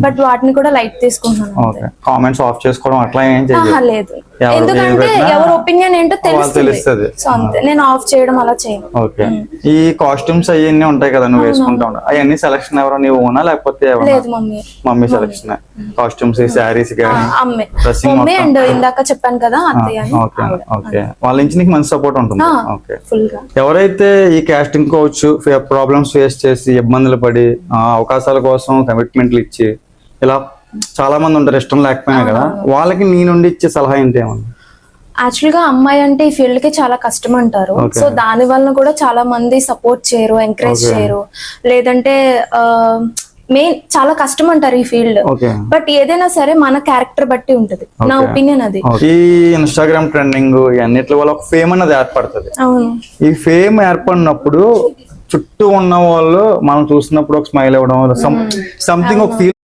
But వాటిని కూడా light తీసుకుంటున్నాను. కామెంట్స్ ఆఫ్ చేసుకోవడం అట్లా ఏం లేదు, ఎందుకంటే ఎవరి ఒపీనియన్ ఏంటో తెలుస్తుంది. సో అంతే, నేను ఆఫ్ చేయడం అలా చేయను. ఓకే. ఈ కాస్ట్యూమ్స్ అవన్నీ ఉంటాయి కదా నువ్వు వేసుకుంటా ఉంటావు, అవన్నీ సెలక్షన్ ఎవరో నీవు ఓనా లేకపోతే లేదు మమ్మీ సెలక్షన్? కాస్ట్యూమ్స్, శారీస్ అమ్మే అండ్ ఇందాక చెప్పాను కదా అత్తయ్య. ఓకే, వాళ్ళ నుంచి నీకు మంచి సపోర్ట్ ఉంటుంది. ఓకే. ఫుల్ గా ఎవరైతే ఈ కాస్టింగ్ కోచ్ ప్రాబ్లమ్స్ ఫేస్ చేసి ఇబ్బందులు పడి అవకాశాల కోసం కమిట్మెంట్లు ఇచ్చి ఇలా చాలా మంది ఉంటారు ఇష్టం లేకపోయినా కదా, వాళ్ళకి నీ నుండి ఇచ్చే సలహా ఏంటి? ఏమన్నా యాక్చువల్ గా అమ్మాయి అంటే ఈ ఫీల్డ్ కి చాలా కష్టం అంటారు. సో దాని వలన కూడా చాలా మంది సపోర్ట్ చేయరు, ఎంకరేజ్ చేయరు, లేదంటే మెయిన్ చాలా కష్టం అంటారు ఈ ఫీల్డ్. బట్ ఏదైనా సరే మన క్యారెక్టర్ బట్టి ఉంటది, నా ఒపీనియన్ అది. ఈ ఇన్స్టాగ్రామ్ ట్రెండింగ్ అన్నిటి వల్ల ఒక ఫేమ్ అనేది ఏర్పడుతుంది. అవును. ఈ ఫేమ్ ఏర్పడినప్పుడు చుట్టూ ఉన్న వాళ్ళు మనం చూసినప్పుడు ఒక స్మైల్ ఇవ్వడం, సంథింగ్ ఒక ఫీల్